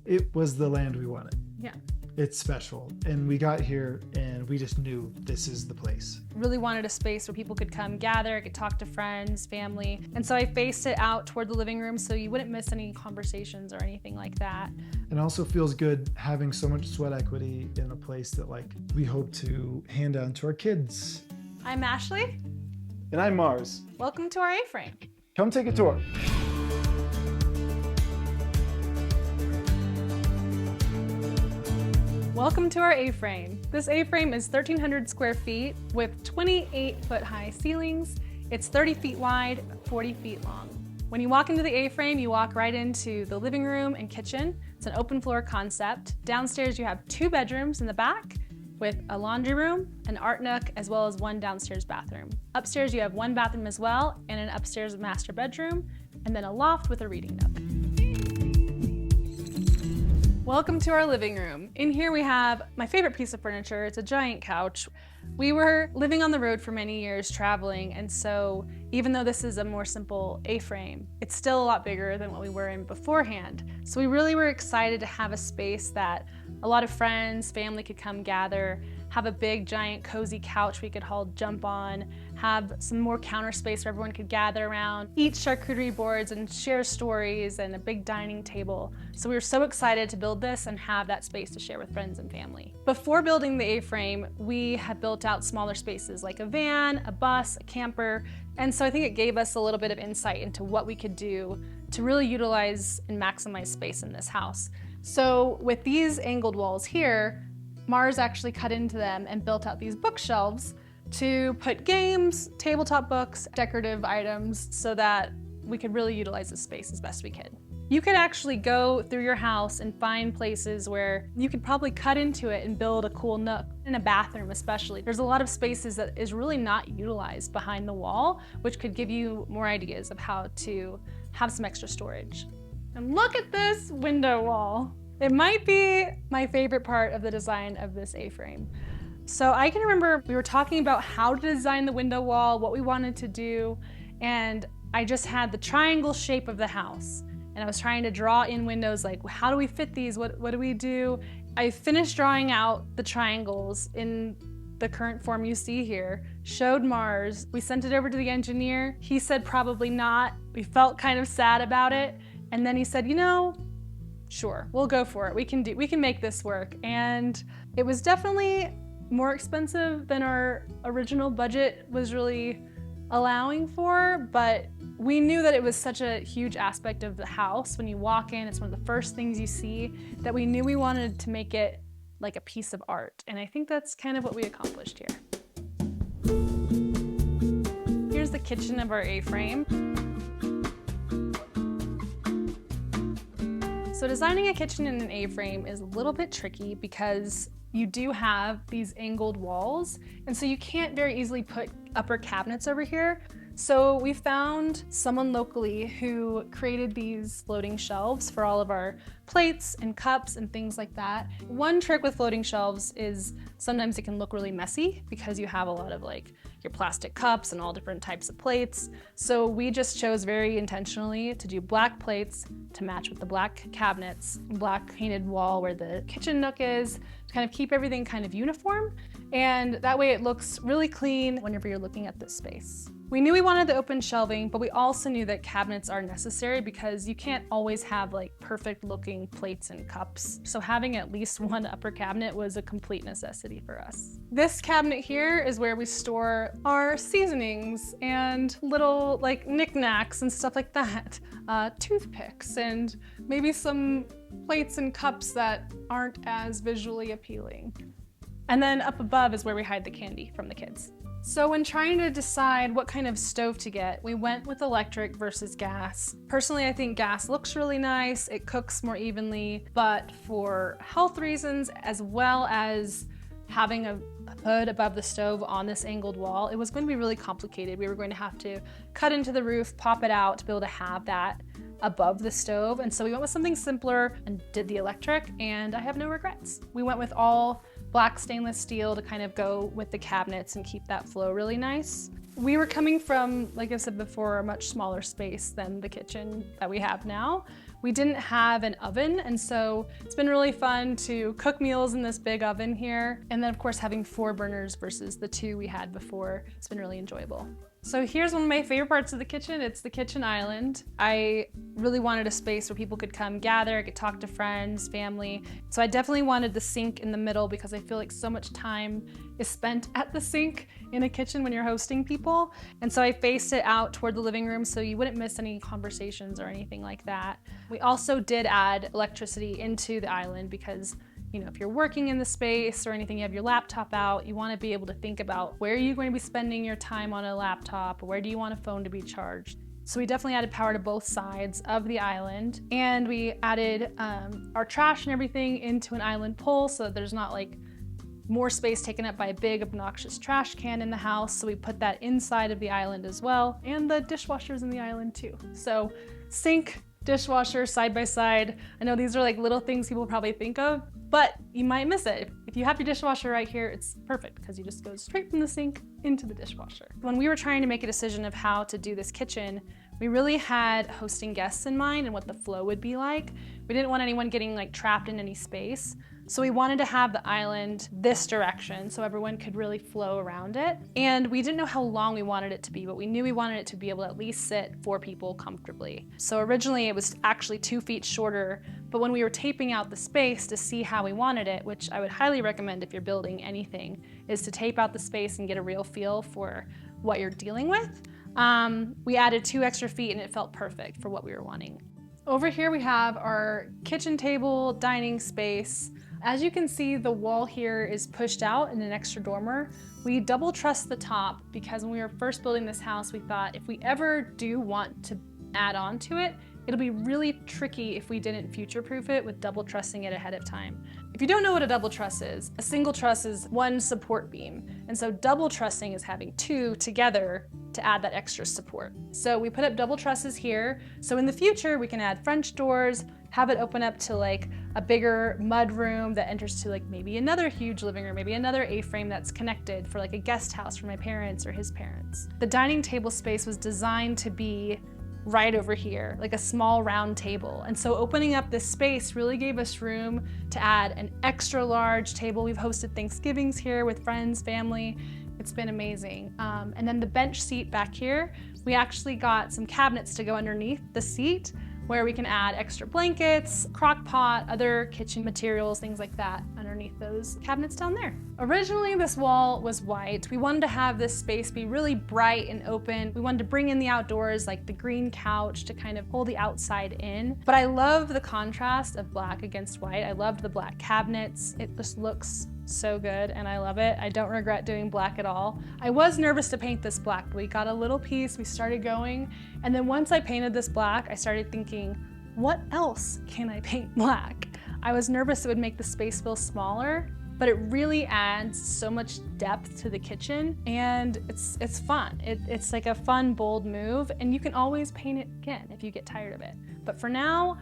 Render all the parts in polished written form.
It was the land we wanted. Yeah. It's special. And we got here and we just knew this is the place. Really wanted a space where people could come gather, could talk to friends, family. And so I faced it out toward the living room so you wouldn't miss any conversations or anything like that. It also feels good having so much sweat equity in a place that like we hope to hand down to our kids. I'm Ashley. And I'm Mars. Welcome to our A-frame. Come take a tour. Welcome to our A-frame. This A-frame is 1,300 square feet with 28-foot high ceilings. It's 30 feet wide, 40 feet long. When you walk into the A-frame, you walk right into the living room and kitchen. It's an open floor concept. Downstairs, you have 2 bedrooms in the back with a laundry room, an art nook, as well as 1 downstairs bathroom. Upstairs, you have 1 bathroom as well, and an upstairs master bedroom, and then a loft with a reading nook. Welcome to our living room. In here we have my favorite piece of furniture. It's a giant couch. We were living on the road for many years traveling, and so even though this is a more simple A-frame, it's still a lot bigger than what we were in beforehand. So we really were excited to have a space that a lot of friends, family could come gather, have a big, giant, cozy couch we could all jump on, have some more counter space where everyone could gather around, eat charcuterie boards and share stories, and a big dining table. So we were so excited to build this and have that space to share with friends and family. Before building the A-frame, we had built out smaller spaces like a van, a bus, a camper, and so I think it gave us a little bit of insight into what we could do to really utilize and maximize space in this house. So with these angled walls here, Mars actually cut into them and built out these bookshelves to put games, tabletop books, decorative items so that we could really utilize the space as best we could. You could actually go through your house and find places where you could probably cut into it and build a cool nook. In a bathroom especially, there's a lot of spaces that is really not utilized behind the wall, which could give you more ideas of how to have some extra storage. And look at this window wall. It might be my favorite part of the design of this A-frame. So I can remember we were talking about how to design the window wall, what we wanted to do, and I just had the triangle shape of the house. And I was trying to draw in windows like, how do we fit these? What do we do? I finished drawing out the triangles in the current form you see here, showed Mars. We sent it over to the engineer. He said probably not. We felt kind of sad about it. And then he said, you know, sure, we'll go for it. We can make this work. And it was definitely more expensive than our original budget was really allowing for, but we knew that it was such a huge aspect of the house. When you walk in, it's one of the first things you see, that we knew we wanted to make it like a piece of art. And I think that's kind of what we accomplished here. Here's the kitchen of our A-frame. So designing a kitchen in an A-frame is a little bit tricky because you do have these angled walls, and so you can't very easily put upper cabinets over here. So we found someone locally who created these floating shelves for all of our plates and cups and things like that. One trick with floating shelves is sometimes it can look really messy because you have a lot of like your plastic cups and all different types of plates. So we just chose very intentionally to do black plates to match with the black cabinets, black painted wall where the kitchen nook is, to kind of keep everything kind of uniform. And that way it looks really clean whenever you're looking at this space. We knew we wanted the open shelving, but we also knew that cabinets are necessary because you can't always have like perfect looking plates and cups. So having at least one upper cabinet was a complete necessity for us. This cabinet here is where we store our seasonings and little like knickknacks and stuff like that. Toothpicks and maybe some plates and cups that aren't as visually appealing. And then up above is where we hide the candy from the kids. So when trying to decide what kind of stove to get, we went with electric versus gas. Personally, I think gas looks really nice, it cooks more evenly, but for health reasons, as well as having a hood above the stove on this angled wall, it was going to be really complicated. We were going to have to cut into the roof, pop it out to be able to have that above the stove. And so we went with something simpler and did the electric, and I have no regrets. We went with all black stainless steel to kind of go with the cabinets and keep that flow really nice. We were coming from, like I said before, a much smaller space than the kitchen that we have now, we didn't have an oven, and so it's been really fun to cook meals in this big oven here. And then of course having 4 burners versus the 2 we had before, it's been really enjoyable. So here's one of my favorite parts of the kitchen. It's the kitchen island. I really wanted a space where people could come gather, could talk to friends, family. So I definitely wanted the sink in the middle because I feel like so much time is spent at the sink in a kitchen when you're hosting people. And so I faced it out toward the living room so you wouldn't miss any conversations or anything like that. We also did add electricity into the island because if you're working in the space or anything, you have your laptop out, you want to be able to think about where are you going to be spending your time on a laptop, or where do you want a phone to be charged. So we definitely added power to both sides of the island, and we added our trash and everything into an island pole so that there's not like more space taken up by a big obnoxious trash can in the house. So we put that inside of the island as well, and the dishwasher's in the island too. So sink, dishwasher side by side. I know these are like little things people probably think of, but you might miss it. If you have your dishwasher right here, it's perfect because you just go straight from the sink into the dishwasher. When we were trying to make a decision of how to do this kitchen, we really had hosting guests in mind and what the flow would be like. We didn't want anyone getting like trapped in any space. So we wanted to have the island this direction so everyone could really flow around it. And we didn't know how long we wanted it to be, but we knew we wanted it to be able to at least sit 4 people comfortably. So originally it was actually 2 feet shorter, but when we were taping out the space to see how we wanted it, which I would highly recommend if you're building anything, is to tape out the space and get a real feel for what you're dealing with. We added 2 extra feet and it felt perfect for what we were wanting. Over here we have our kitchen table, dining space. As you can see, the wall here is pushed out in an extra dormer. We double trussed the top because when we were first building this house, we thought if we ever do want to add on to it, it'll be really tricky if we didn't future-proof it with double trussing it ahead of time. If you don't know what a double truss is, a single truss is 1 support beam. And so double trussing is having 2 together to add that extra support. So we put up double trusses here. So in the future, we can add French doors, have it open up to like a bigger mudroom that enters to like maybe another huge living room, maybe another A-frame that's connected for like a guest house for my parents or his parents. The dining table space was designed to be right over here, like a small round table. And so opening up this space really gave us room to add an extra large table. We've hosted Thanksgivings here with friends, family. It's been amazing. And then the bench seat back here, we actually got some cabinets to go underneath the seat where we can add extra blankets, crock pot, other kitchen materials, things like that underneath those cabinets down there. Originally, this wall was white. We wanted to have this space be really bright and open. We wanted to bring in the outdoors, like the green couch to kind of pull the outside in. But I love the contrast of black against white. I loved the black cabinets. It just looks so good and I love it. I don't regret doing black at all. I was nervous to paint this black, but we got a little piece, we started going, and then once I painted this black, I started thinking, what else can I paint black? I was nervous it would make the space feel smaller, but it really adds so much depth to the kitchen and it's fun. It's like a fun, bold move, and you can always paint it again if you get tired of it. But for now,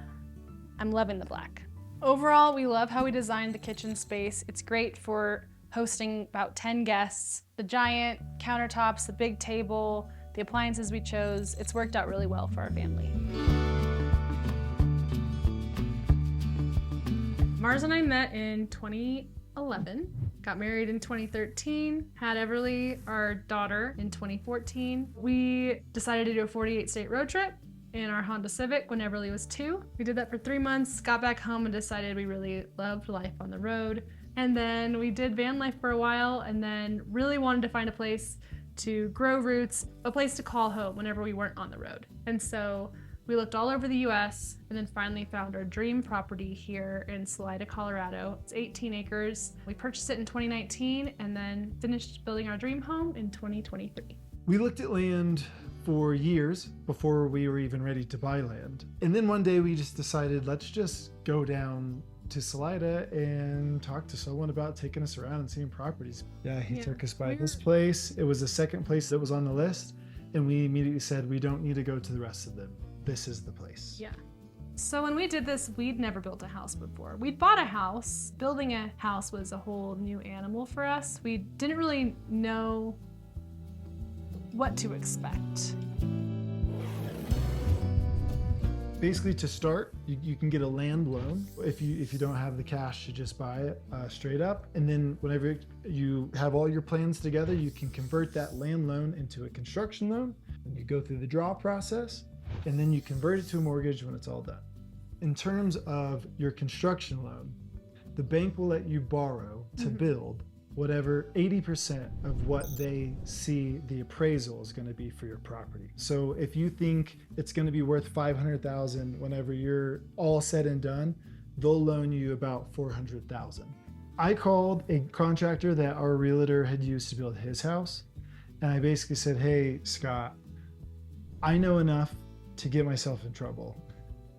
I'm loving the black. Overall, we love how we designed the kitchen space. It's great for hosting about 10 guests. The giant countertops, the big table, the appliances we chose, it's worked out really well for our family. Mars and I met in 2011, got married in 2013, had Everly, our daughter, in 2014. We decided to do a 48-state road trip in our Honda Civic when Everly was 2. We did that for 3 months, got back home and decided we really loved life on the road. And then we did van life for a while and then really wanted to find a place to grow roots, a place to call home whenever we weren't on the road. And so we looked all over the US and then finally found our dream property here in Salida, Colorado. It's 18 acres. We purchased it in 2019 and then finished building our dream home in 2023. We looked at land for years before we were even ready to buy land. And then one day we just decided, let's just go down to Salida and talk to someone about taking us around and seeing properties. Yeah, he took us by this place. It was the second place that was on the list. And we immediately said, we don't need to go to the rest of them. This is the place. Yeah. So when we did this, we'd never built a house before. We'd bought a house. Building a house was a whole new animal for us. We didn't really know what to expect. Basically, to start, you can get a land loan if you don't have the cash to just buy it straight up. And then whenever you have all your plans together, you can convert that land loan into a construction loan. And you go through the draw process, and then you convert it to a mortgage when it's all done. In terms of your construction loan, the bank will let you borrow to build whatever 80% of what they see the appraisal is going to be for your property. So if you think it's going to be worth $500,000 whenever you're all said and done, they'll loan you about $400,000. I called a contractor that our realtor had used to build his house, and I basically said, "Hey, Scott, I know enough to get myself in trouble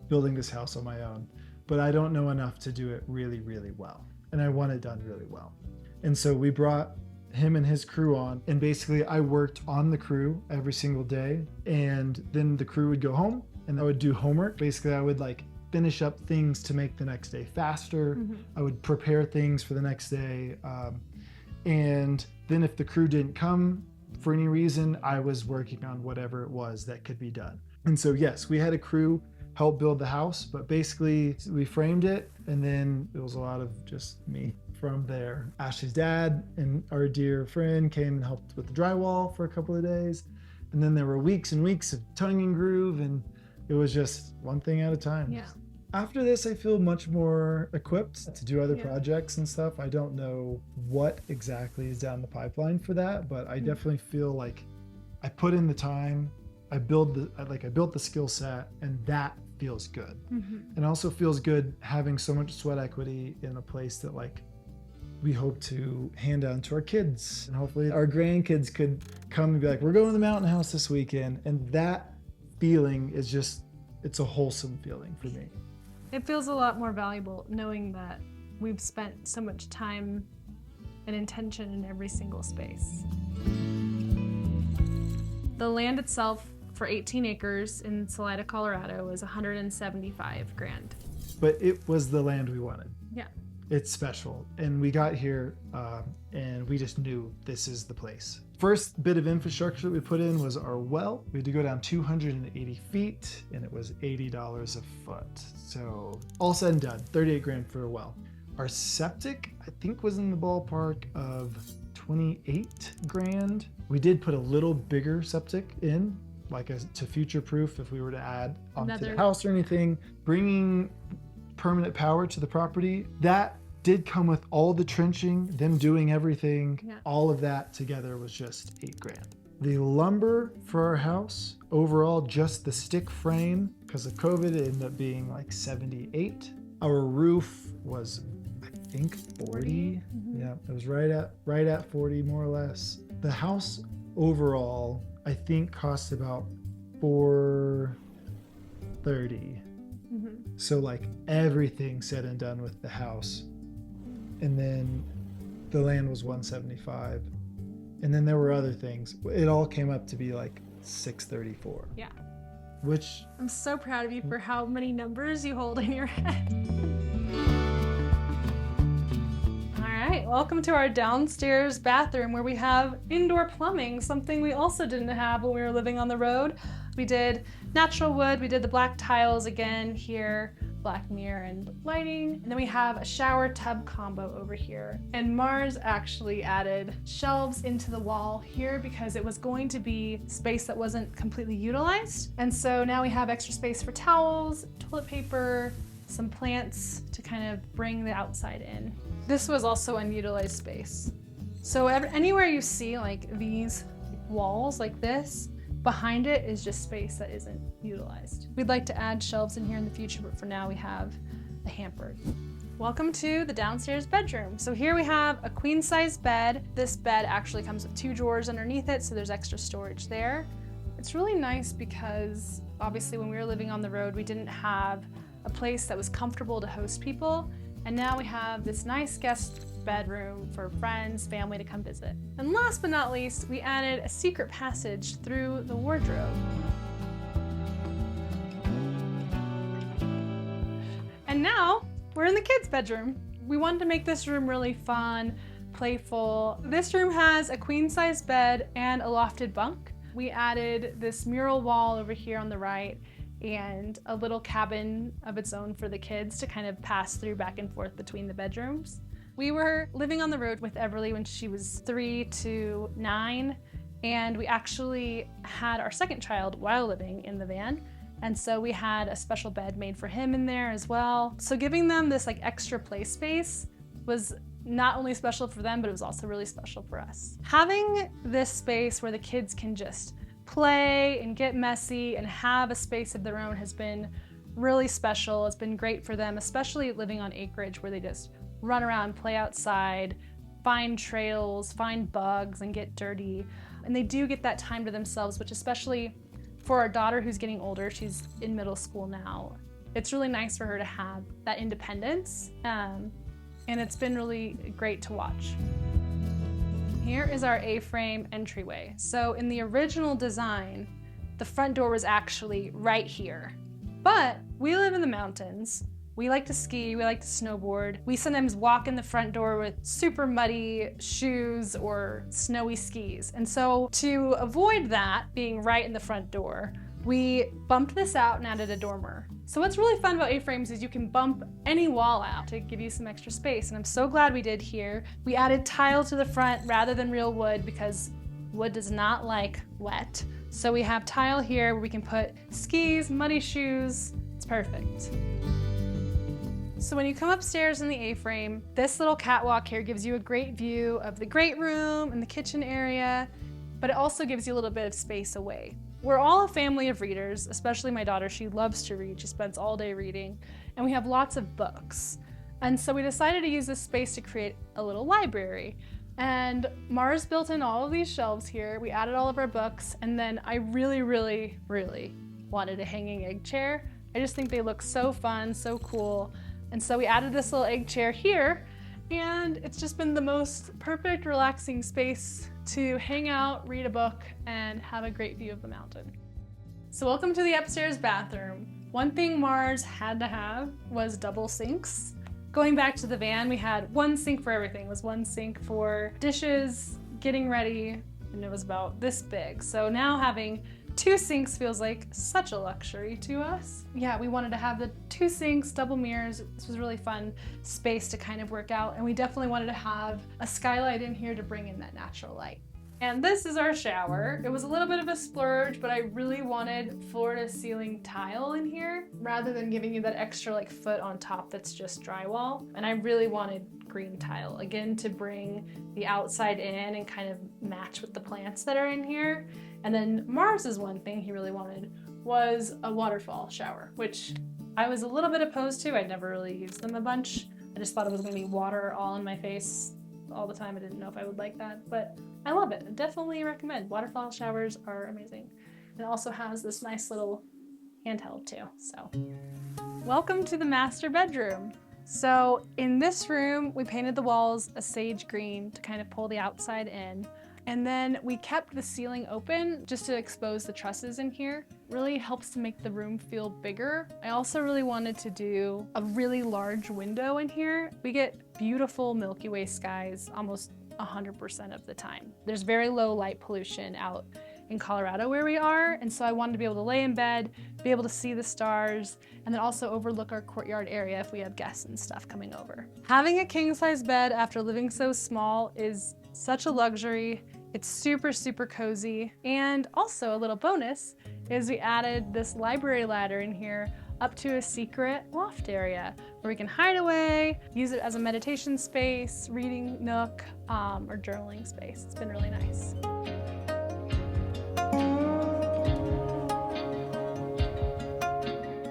building this house on my own, but I don't know enough to do it really, really well. And I want it done really well." And so we brought him and his crew on, and basically I worked on the crew every single day, and then the crew would go home and I would do homework. Basically I would like finish up things to make the next day faster. I would prepare things for the next day. And then if the crew didn't come for any reason, I was working on whatever it was that could be done. And so yes, we had a crew help build the house, but basically we framed it, and then it was a lot of just me from there. Ashley's dad and our dear friend came and helped with the drywall for a couple of days, and then there were weeks and weeks of tongue and groove, and it was just one thing at a time. Yeah. After this, I feel much more equipped to do other projects and stuff. I don't know what exactly is down the pipeline for that, but I definitely feel like I put in the time, I built the skill set, and that feels good. And also feels good having so much sweat equity in a place that like we hope to hand down to our kids, and hopefully our grandkids could come and be like, "We're going to the mountain house this weekend." And that feeling is just, it's a wholesome feeling for me. It feels a lot more valuable knowing that we've spent so much time and intention in every single space. The land itself for 18 acres in Salida, Colorado was $175,000. But it was the land we wanted. Yeah. It's special. And we got here and we just knew this is the place. First bit of infrastructure that we put in was our well. We had to go down 280 feet, and it was $80 a foot. So all said and done, $38,000 for a well. Our septic, I think, was in the ballpark of $28,000. We did put a little bigger septic in, like to future proof if we were to add onto the house or anything. Bringing permanent power to the property, that did come with all the trenching, them doing everything. All of that together was just $8,000. The lumber for our house, overall, just the stick frame, because of COVID, it ended up being like $78,000. Our roof was, I think, $40,000. Yeah, it was right at 40, more or less. The house overall, I think, cost about $430,000. So like everything said and done with the house. And then the land was $175,000. And then there were other things. It all came up to be like $634,000. Yeah. Which I'm so proud of you for how many numbers you hold in your head. All right, welcome to our downstairs bathroom where we have indoor plumbing, something we also didn't have when we were living on the road. We did natural wood, we did the black tiles again here, black mirror and lighting. And then we have a shower tub combo over here. And Mars actually added shelves into the wall here because it was going to be space that wasn't completely utilized. And so now we have extra space for towels, toilet paper, some plants to kind of bring the outside in. This was also unutilized space. So anywhere you see like these walls like this, behind it is just space that isn't utilized. We'd like to add shelves in here in the future, but for now we have a hamper. Welcome to the downstairs bedroom. So here we have a queen size bed. This bed actually comes with 2 drawers underneath it, so there's extra storage there. It's really nice because obviously when we were living on the road, we didn't have a place that was comfortable to host people. And now we have this nice guest bedroom for friends, family to come visit. And last but not least, we added a secret passage through the wardrobe. And now we're in the kids' bedroom. We wanted to make this room really fun, playful. This room has a queen size bed and a lofted bunk. We added this mural wall over here on the right, and a little cabin of its own for the kids to kind of pass through back and forth between the bedrooms. We were living on the road with Everly when she was 3 to 9, and we actually had our second child while living in the van. And so we had a special bed made for him in there as well. So giving them this like extra play space was not only special for them, but it was also really special for us. Having this space where the kids can just play and get messy and have a space of their own has been really special. It's been great for them, especially living on acreage where they just run around, play outside, find trails, find bugs, and get dirty. And they do get that time to themselves, which especially for our daughter who's getting older, she's in middle school now, it's really nice for her to have that independence. And it's been really great to watch. Here is our A-frame entryway. So in the original design, the front door was actually right here. But we live in the mountains. We like to ski, we like to snowboard. We sometimes walk in the front door with super muddy shoes or snowy skis. And so to avoid that being right in the front door, we bumped this out and added a dormer. So what's really fun about A-frames is you can bump any wall out to give you some extra space. And I'm so glad we did here. We added tile to the front rather than real wood because wood does not like wet. So we have tile here where we can put skis, muddy shoes. It's perfect. So when you come upstairs in the A-frame, this little catwalk here gives you a great view of the great room and the kitchen area, but it also gives you a little bit of space away. We're all a family of readers, especially my daughter. She loves to read. She spends all day reading, and we have lots of books. And so we decided to use this space to create a little library. And Mars built in all of these shelves here. We added all of our books, and then I really, really, really wanted a hanging egg chair. I just think they look so fun, so cool. And so we added this little egg chair here, and it's just been the most perfect, relaxing space to hang out, read a book, and have a great view of the mountain. So welcome to the upstairs bathroom. One thing Mars had to have was double sinks. Going back to the van, we had one sink for everything. It was one sink for dishes, getting ready, and it was about this big. So now having 2 sinks feels like such a luxury to us. Yeah, we wanted to have the 2 sinks, double mirrors. This was a really fun space to kind of work out, and we definitely wanted to have a skylight in here to bring in that natural light. And this is our shower. It was a little bit of a splurge, but I really wanted floor to ceiling tile in here rather than giving you that extra like foot on top that's just drywall. And I really wanted green tile, again, to bring the outside in and kind of match with the plants that are in here. And then Mars's one thing he really wanted was a waterfall shower, which I was a little bit opposed to. I'd never really used them a bunch. I just thought it was gonna be water all in my face all the time. I didn't know if I would like that, but I love it. I definitely recommend. Waterfall showers are amazing. It also has this nice little handheld too, so. Welcome to the master bedroom. So in this room, we painted the walls a sage green to kind of pull the outside in. And then we kept the ceiling open just to expose the trusses in here. Really helps to make the room feel bigger. I also really wanted to do a really large window in here. We get beautiful Milky Way skies almost 100% of the time. There's very low light pollution out in Colorado where we are, and so I wanted to be able to lay in bed, be able to see the stars, and then also overlook our courtyard area if we have guests and stuff coming over. Having a king-size bed after living so small is such a luxury. It's super, super cozy. And also a little bonus is we added this library ladder in here up to a secret loft area where we can hide away, use it as a meditation space, reading nook, or journaling space. It's been really nice.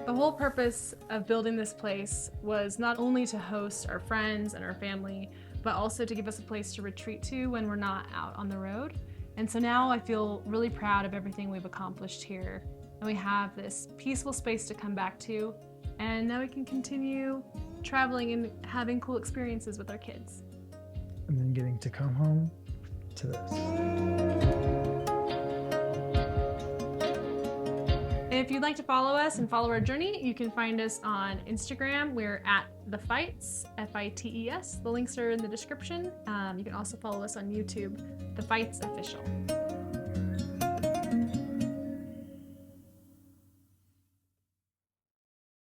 The whole purpose of building this place was not only to host our friends and our family, but also to give us a place to retreat to when we're not out on the road. And so now I feel really proud of everything we've accomplished here. And we have this peaceful space to come back to. And now we can continue traveling and having cool experiences with our kids. And then getting to come home to this. If you'd like to follow us and follow our journey, you can find us on Instagram. We're at The Fights, F-I-T-E-S. The links are in the description. You can also follow us on YouTube, The Fights Official.